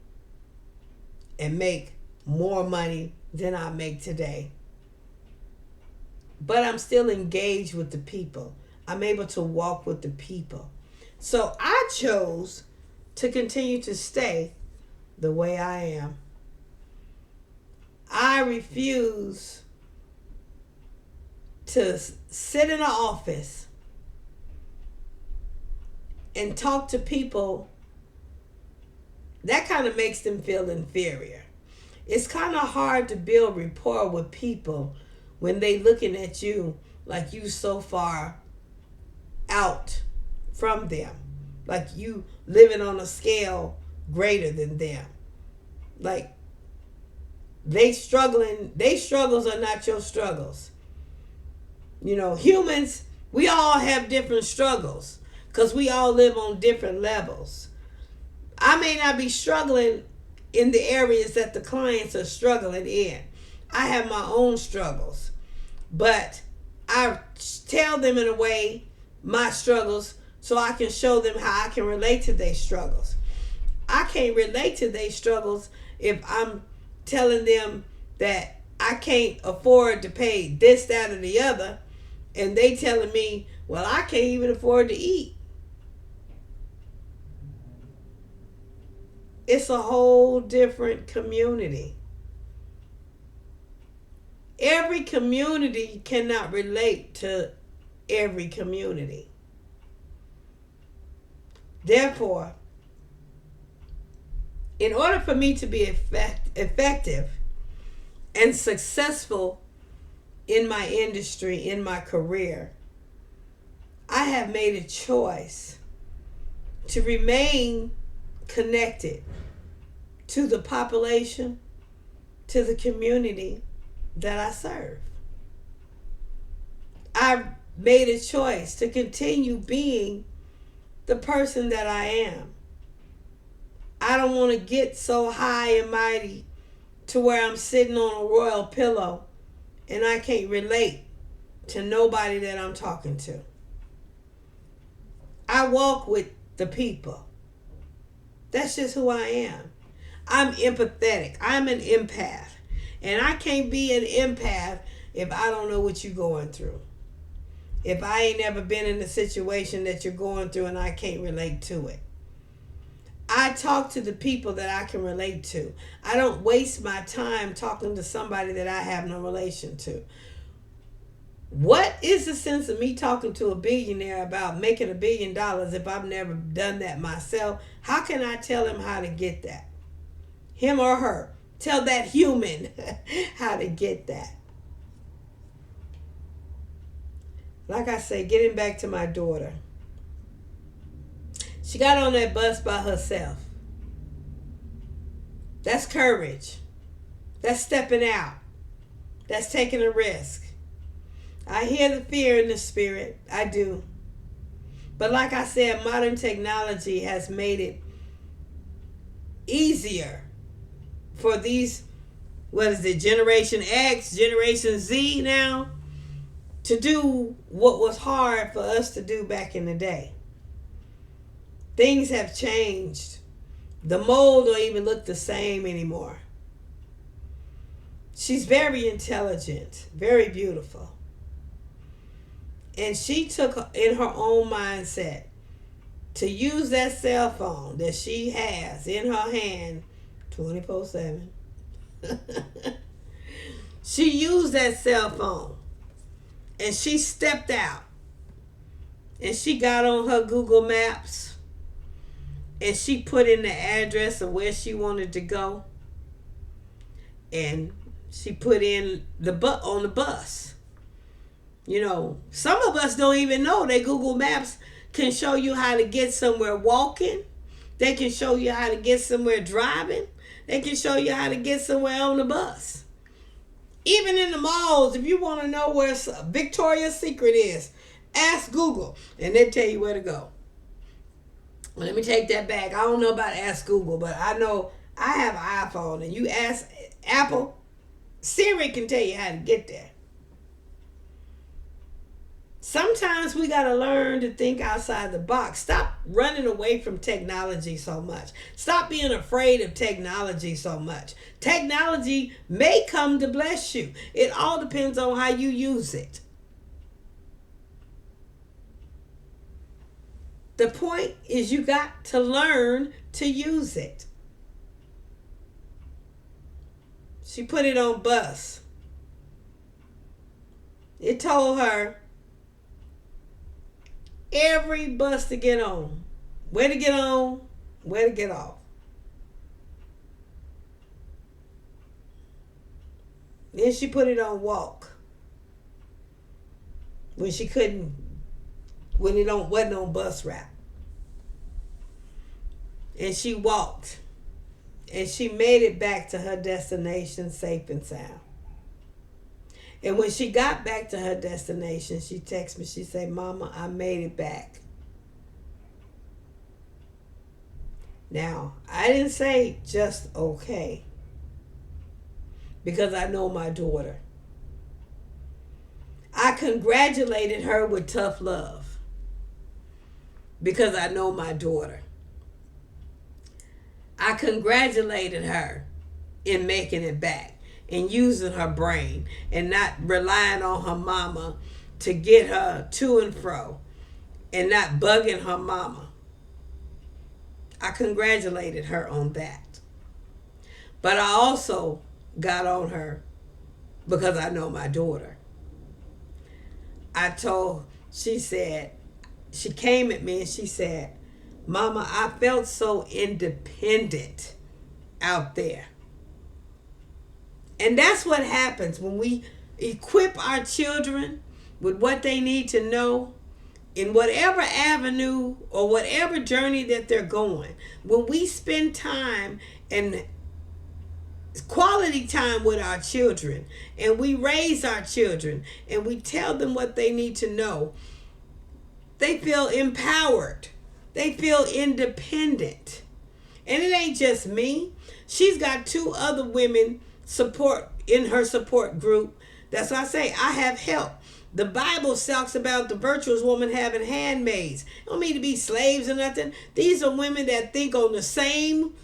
Speaker 1: and make more money than I make today. But I'm still engaged with the people. I'm able to walk with the people. So I chose to continue to stay the way I am. I refuse to sit in an office and talk to people. That kind of makes them feel inferior. It's kind of hard to build rapport with people when they looking at you like you so far out from them, like you living on a scale greater than them. Like they struggles are not your struggles. You know, humans, we all have different struggles because we all live on different levels. I may not be struggling in the areas that the clients are struggling in. I have my own struggles, but I tell them in a way my struggles so I can show them how I can relate to their struggles. I can't relate to their struggles if I'm telling them that I can't afford to pay this, that, or the other, and they telling me, well, I can't even afford to eat. It's a whole different community. Every community cannot relate to every community. Therefore, in order for me to be effective and successful in my industry, in my career, I have made a choice to remain connected to the population, to the community that I serve. I've made a choice to continue being the person that I am. I don't want to get so high and mighty to where I'm sitting on a royal pillow and I can't relate to nobody that I'm talking to. I walk with the people. That's just who I am. I'm empathetic. I'm an empath. And I can't be an empath if I don't know what you're going through. If I ain't ever been in the situation that you're going through and I can't relate to it. I talk to the people that I can relate to. I don't waste my time talking to somebody that I have no relation to. What is the sense of me talking to a billionaire about making $1 billion if I've never done that myself? How can I tell him how to get that? Him or her. Tell that human how to get that. Like I say, getting back to my daughter. She got on that bus by herself. That's courage. That's stepping out. That's taking a risk. I hear the fear in the spirit. I do. But like I said, modern technology has made it easier for these, Generation X, Generation Z now, to do what was hard for us to do back in the day. Things have changed. The mold don't even look the same anymore. She's very intelligent, very beautiful. And she took in her own mindset to use that cell phone that she has in her hand 24/7. She used that cell phone and she stepped out and she got on her Google Maps and she put in the address of where she wanted to go and she put in on the bus. You know, some of us don't even know that Google Maps can show you how to get somewhere walking. They can show you how to get somewhere driving. They can show you how to get somewhere on the bus. Even in the malls, if you want to know where Victoria's Secret is, Ask Google, and they'll tell you where to go. Let me take that back. I don't know about Ask Google, but I know I have an iPhone, and you ask Apple, Siri can tell you how to get there. Sometimes we got to learn to think outside the box. Stop running away from technology so much. Stop being afraid of technology so much. Technology may come to bless you. It all depends on how you use it. The point is you got to learn to use it. She put it on bus. It told her every bus to get on, where to get on, where to get off. Then she put it on walk when she couldn't, when it wasn't on bus route. And she walked, and she made it back to her destination safe and sound. And when she got back to her destination, she texted me. She said, "Mama, I made it back." Now, I didn't say just okay, because I know my daughter. I congratulated her with tough love, because I know my daughter. I congratulated her in making it back and using her brain and not relying on her mama to get her to and fro and not bugging her mama. I congratulated her on that. But I also got on her because I know my daughter. She came at me and she said, "Mama, I felt so independent out there." And that's what happens when we equip our children with what they need to know in whatever avenue or whatever journey that they're going. When we spend time and quality time with our children, and we raise our children, and we tell them what they need to know, they feel empowered. They feel independent. And it ain't just me. She's got 2 other women support in her support group. That's why I say I have help. The Bible talks about the virtuous woman having handmaids. Don't mean to be slaves or nothing. These are women that think on the same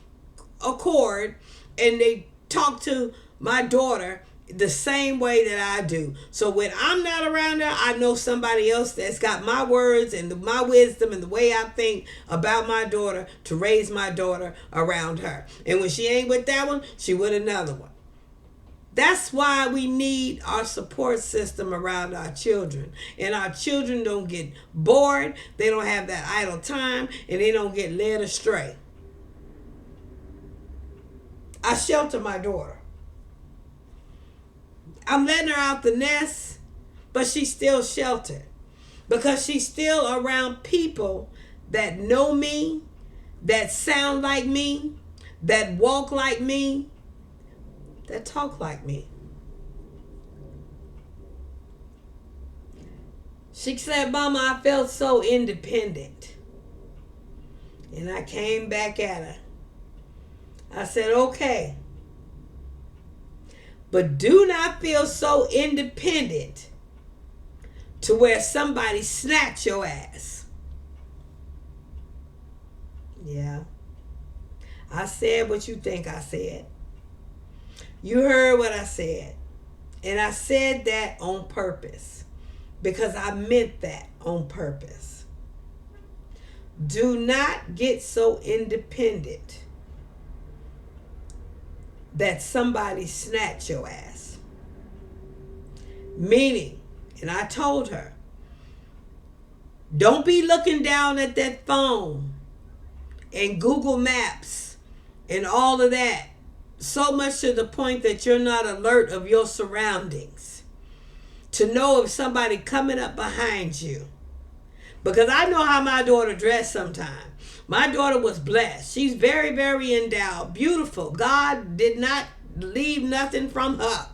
Speaker 1: accord, and they talk to my daughter the same way that I do. So when I'm not around her, I know somebody else that's got my words and my wisdom and the way I think about my daughter to raise my daughter around her. And when she ain't with that one, she with another one. That's why we need our support system around our children. And our children don't get bored, they don't have that idle time, and they don't get led astray. I shelter my daughter. I'm letting her out the nest, but she's still sheltered because she's still around people that know me, that sound like me, that walk like me, that talk like me. She said, "Mama, I felt so independent." And I came back at her. I said, "Okay. But do not feel so independent to where somebody snatch your ass." Yeah. I said what you think I said. You heard what I said. And I said that on purpose, because I meant that on purpose. Do not get so independent that somebody snatch your ass. Meaning, and I told her, don't be looking down at that phone and Google Maps and all of that so much to the point that you're not alert of your surroundings to know if somebody coming up behind you. Because I know how my daughter dressed sometimes. My daughter was blessed. She's very, very endowed, beautiful. God did not leave nothing from her.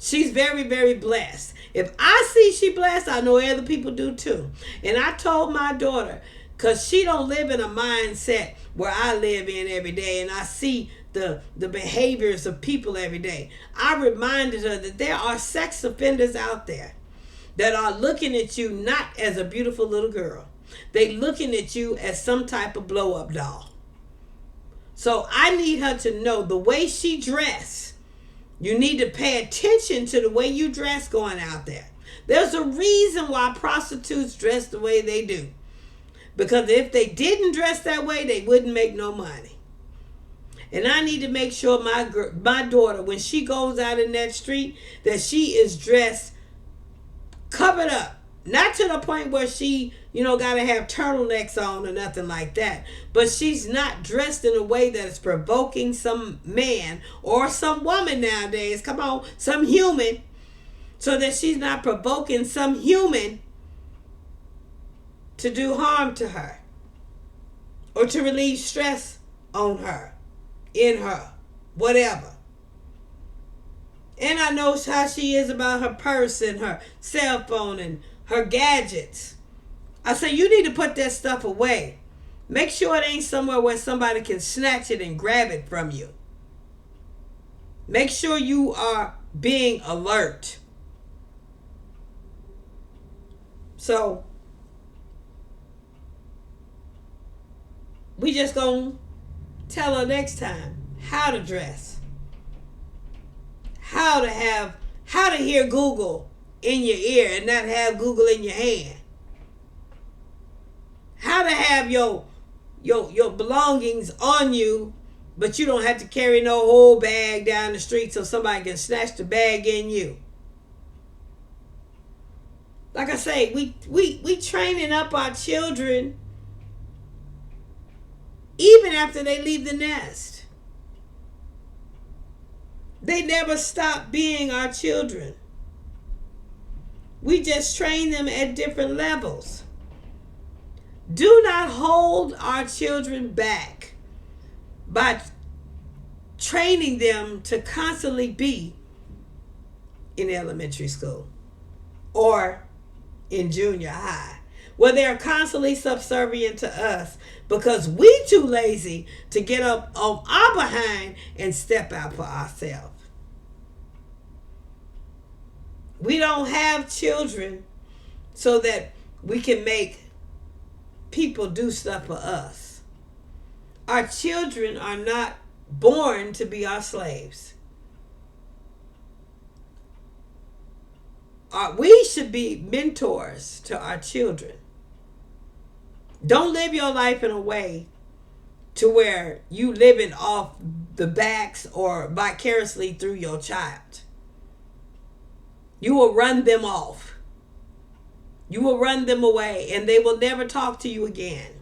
Speaker 1: She's very, very blessed. If I see she blessed, I know other people do too. And I told my daughter, because she don't live in a mindset where I live in every day, and I see the behaviors of people every day. I reminded her that there are sex offenders out there that are looking at you not as a beautiful little girl. They looking at you as some type of blow-up doll. So I need her to know the way she dressed. You need to pay attention to the way you dress going out there. There's a reason why prostitutes dress the way they do. Because if they didn't dress that way, they wouldn't make no money. And I need to make sure my daughter, when she goes out in that street, that she is dressed covered up. Not to the point where she, got to have turtlenecks on or nothing like that. But she's not dressed in a way that is provoking some man or some woman nowadays. Come on, some human. So that she's not provoking some human to do harm to her or to relieve stress on her, in her, whatever. And I know how she is about her purse and her cell phone and her gadgets. I say, you need to put that stuff away. Make sure it ain't somewhere where somebody can snatch it and grab it from you. Make sure you are being alert. So, we just gonna tell her next time how to dress, how to hear Google in your ear and not have Google in your hand, how to have your belongings on you, but you don't have to carry no whole bag down the street so somebody can snatch the bag in you. Like I say, we training up our children even after they leave the nest. They never stop being our children. We just train them at different levels. Do not hold our children back by training them to constantly be in elementary school or in junior high, where they're constantly subservient to us because we too lazy to get up off our behind and step out for ourselves. We don't have children so that we can make people do stuff for us. Our children are not born to be our slaves. We should be mentors to our children. Don't live your life in a way to where you living off the backs or vicariously through your child. You will run them off. You will run them away, and they will never talk to you again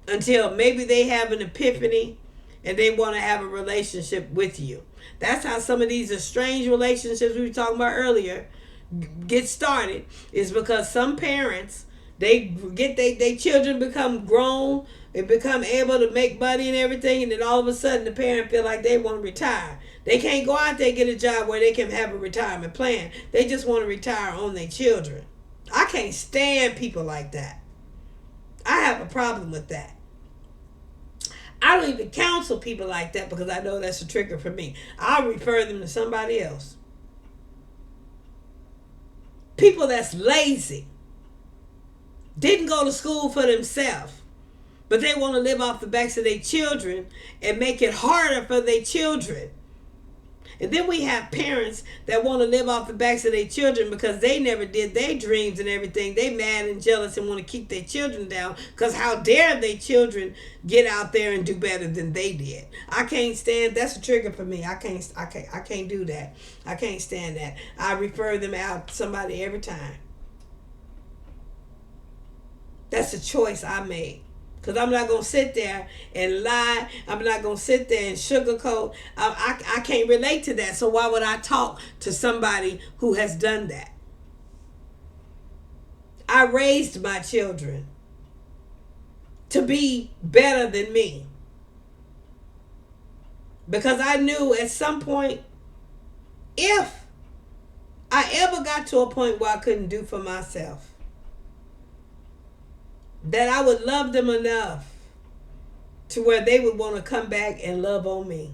Speaker 1: until maybe they have an epiphany and they want to have a relationship with you. That's how some of these estranged relationships we were talking about earlier get started, is because some parents, they get they children become grown and become able to make money and everything, and then all of a sudden the parent feel like they want to retire. They can't go out there and get a job where they can have a retirement plan. They just want to retire on their children. I can't stand people like that. I have a problem with that. I don't even counsel people like that because I know that's a trigger for me. I'll refer them to somebody else. People that's lazy, didn't go to school for themselves, but they want to live off the backs of their children and make it harder for their children. And then we have parents that want to live off the backs of their children because they never did their dreams and everything. They mad and jealous and want to keep their children down because how dare their children get out there and do better than they did. I can't stand, that's a trigger for me. I can't do that. I can't stand that. I refer them out to somebody every time. That's a choice I made. Because I'm not going to sit there and lie. I'm not going to sit there and sugarcoat. I can't relate to that. So why would I talk to somebody who has done that? I raised my children to be better than me. Because I knew at some point, if I ever got to a point where I couldn't do for myself. That I would love them enough to where they would want to come back and love on me.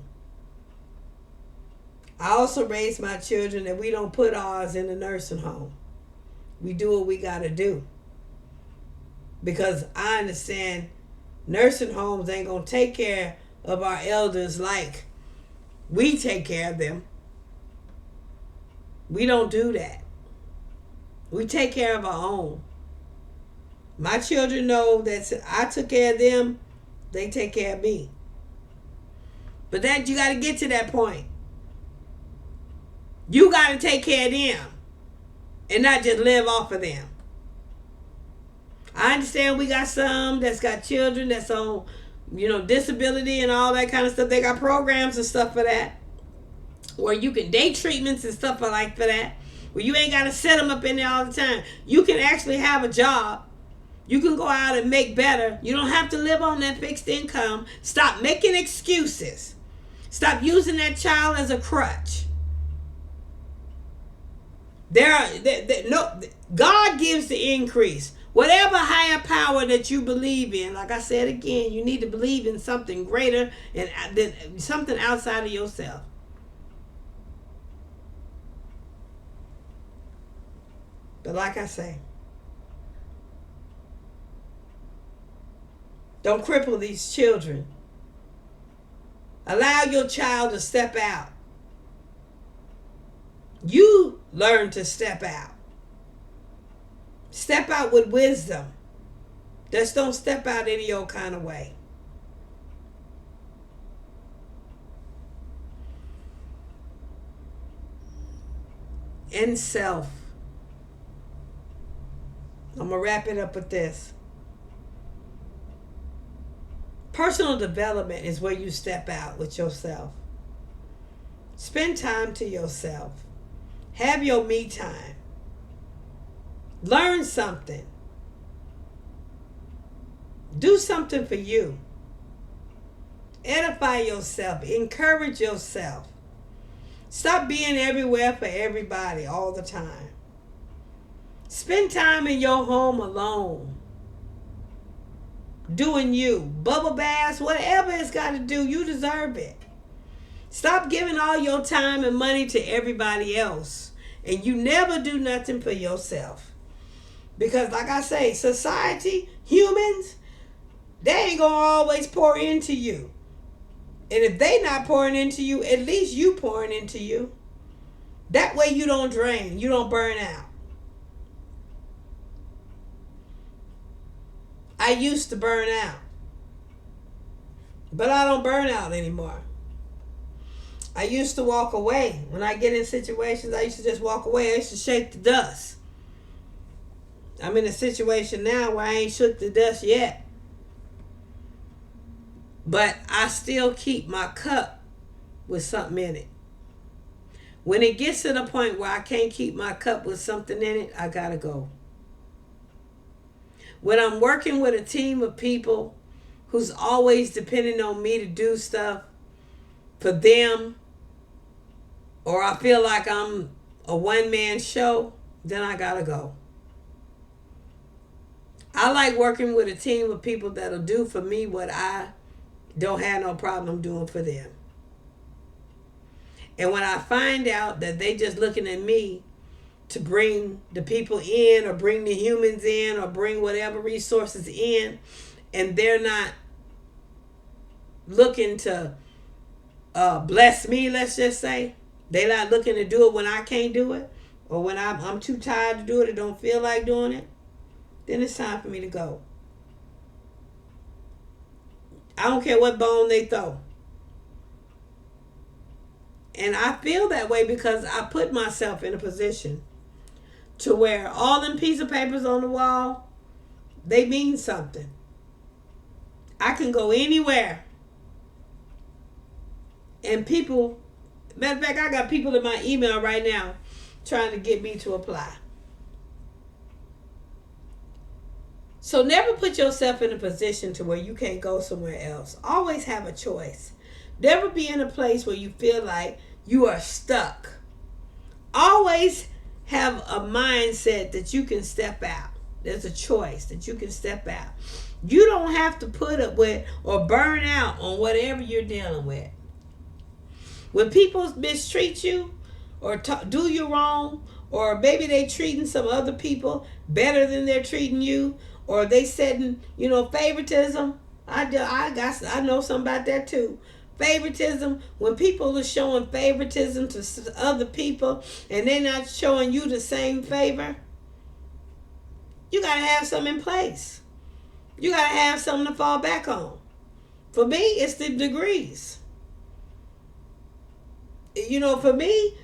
Speaker 1: I also raised my children that we don't put ours in a nursing home. We do what we got to do. Because I understand nursing homes ain't going to take care of our elders like we take care of them. We don't do that. We take care of our own. My children know that I took care of them, they take care of me. But that you got to get to that point. You got to take care of them and not just live off of them. I understand we got some that's got children that's on, disability and all that kind of stuff. They got programs and stuff for that. Where you can day treatments and stuff like for that. Where you ain't got to set them up in there all the time. You can actually have a job. You can go out and make better. You don't have to live on that fixed income. Stop making excuses. Stop using that child as a crutch. God gives the increase. Whatever higher power that you believe in, like I said again, you need to believe in something greater and something outside of yourself. But like I say, don't cripple these children. Allow your child to step out. You learn to step out. Step out with wisdom. Just don't step out any old kind of way. In self. I'm going to wrap it up with this. Personal development is where you step out with yourself. Spend time to yourself. Have your me time. Learn something. Do something for you. Edify yourself. Encourage yourself. Stop being everywhere for everybody all the time. Spend time in your home alone. Doing you. Bubble baths, whatever it's got to do, you deserve it. Stop giving all your time and money to everybody else. And you never do nothing for yourself. Because like I say, society, humans, they ain't going to always pour into you. And if they not pouring into you, at least you pouring into you. That way you don't drain. You don't burn out. I used to burn out. But I don't burn out anymore. I used to walk away. When I get in situations, I used to just walk away. I used to shake the dust. I'm in a situation now where I ain't shook the dust yet. But I still keep my cup with something in it. When it gets to the point where I can't keep my cup with something in it, I gotta go. When I'm working with a team of people who's always depending on me to do stuff for them, or I feel like I'm a one-man show, then I gotta go. I like working with a team of people that'll do for me what I don't have no problem doing for them. And when I find out that they just looking at me to bring the people in or bring the humans in or bring whatever resources in, and they're not looking to bless me, let's just say. They're not looking to do it when I can't do it, or when I'm too tired to do it or don't feel like doing it, then it's time for me to go. I don't care what bone they throw. And I feel that way because I put myself in a position to where all them piece of papers on the wall, they mean something. I can go anywhere. And people, matter of fact, I got people in my email right now trying to get me to apply. So never put yourself in a position to where you can't go somewhere else. Always have a choice. Never be in a place where you feel like you are stuck. Always have a mindset that you can step out. There's a choice that you can step out. You don't have to put up with or burn out on whatever you're dealing with. When people mistreat you or do you wrong, or maybe they treating some other people better than they're treating you, or they setting, favoritism. I know something about that too. Favoritism, when people are showing favoritism to other people and they're not showing you the same favor, you got to have something in place. You got to have something to fall back on. For me, it's the degrees. For me,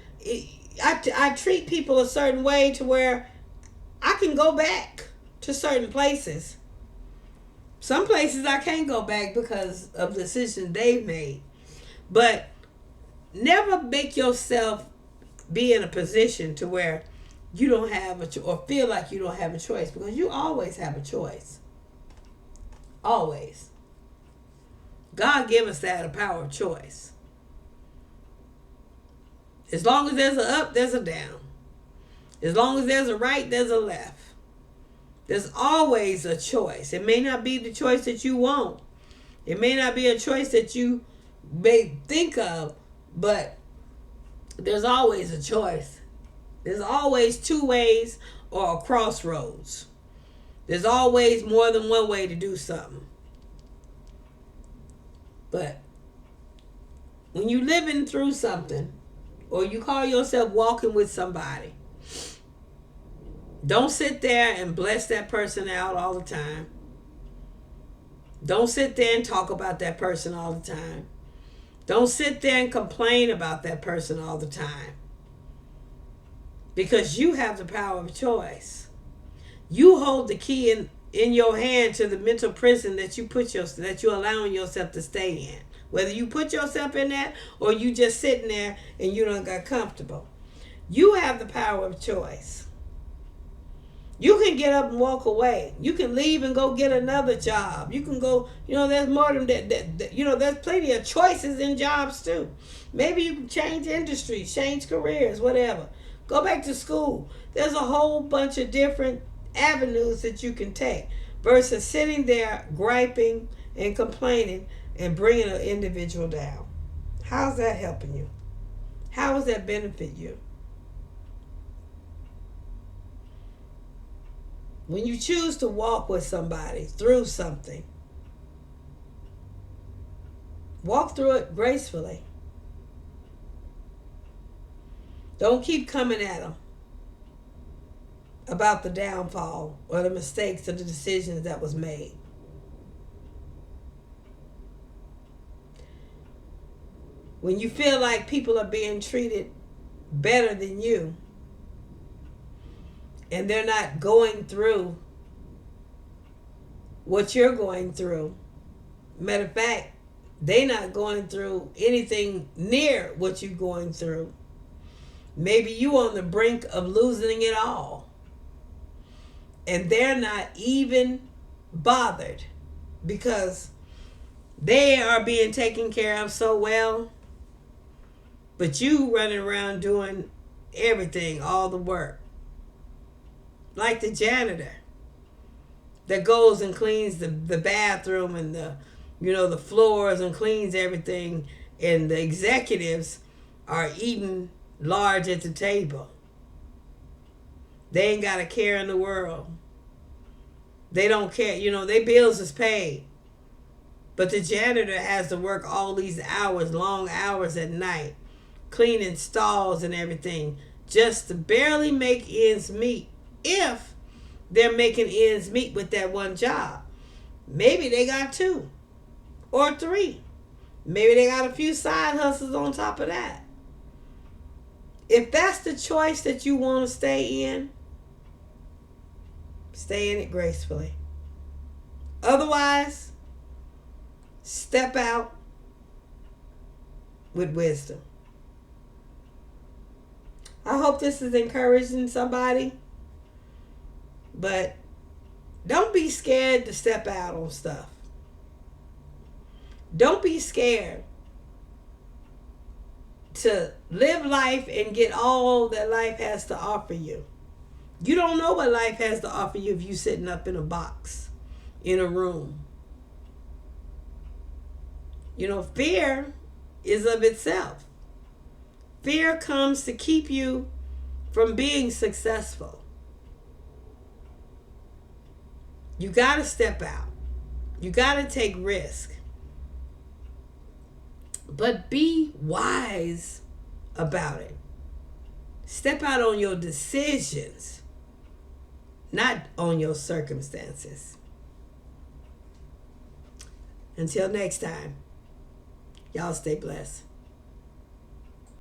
Speaker 1: I treat people a certain way to where I can go back to certain places. Some places I can't go back because of decisions they've made. But never make yourself be in a position to where you don't have or feel like you don't have a choice, because you always have a choice. Always. God give us that, a power of choice. As long as there's an up, there's a down. As long as there's a right, there's a left. There's always a choice. It may not be the choice that you want. It may not be a choice that you may think of, but there's always a choice. There's always two ways or a crossroads. There's always more than one way to do something. But when you're living through something, or you call yourself walking with somebody, don't sit there and bless that person out all the time. Don't sit there and talk about that person all the time. Don't sit there and complain about that person all the time. Because you have the power of choice. You hold the key in your hand to the mental prison that you're allowing yourself to stay in. Whether you put yourself in that or you just sitting there and you don't get comfortable. You have the power of choice. You can get up and walk away. You can leave and go get another job. You can go, there's more than that. There's plenty of choices in jobs too. Maybe you can change industries, change careers, whatever. Go back to school. There's a whole bunch of different avenues that you can take versus sitting there griping and complaining and bringing an individual down. How's that helping you? How does that benefit you? When you choose to walk with somebody through something, walk through it gracefully. Don't keep coming at them about the downfall or the mistakes or the decisions that was made. When you feel like people are being treated better than you, and they're not going through what you're going through. Matter of fact, they're not going through anything near what you're going through. Maybe you on the brink of losing it all. And they're not even bothered because they are being taken care of so well. But you running around doing everything, all the work. Like the janitor that goes and cleans the bathroom and the floors and cleans everything, and the executives are eating large at the table. They ain't got a care in the world. They don't care. Their bills is paid. But the janitor has to work all these hours, long hours at night, cleaning stalls and everything, just to barely make ends meet. If they're making ends meet with that one job. Maybe they got 2 or 3. Maybe they got a few side hustles on top of that. If that's the choice that you want to stay in it gracefully. Otherwise, step out with wisdom. I hope this is encouraging somebody. But don't be scared to step out on stuff. Don't be scared to live life and get all that life has to offer you. You don't know what life has to offer you if you're sitting up in a box, in a room. You know, fear is of itself. Fear comes to keep you from being successful. You got to step out. You got to take risk. But be wise about it. Step out on your decisions, not on your circumstances. Until next time, y'all stay blessed.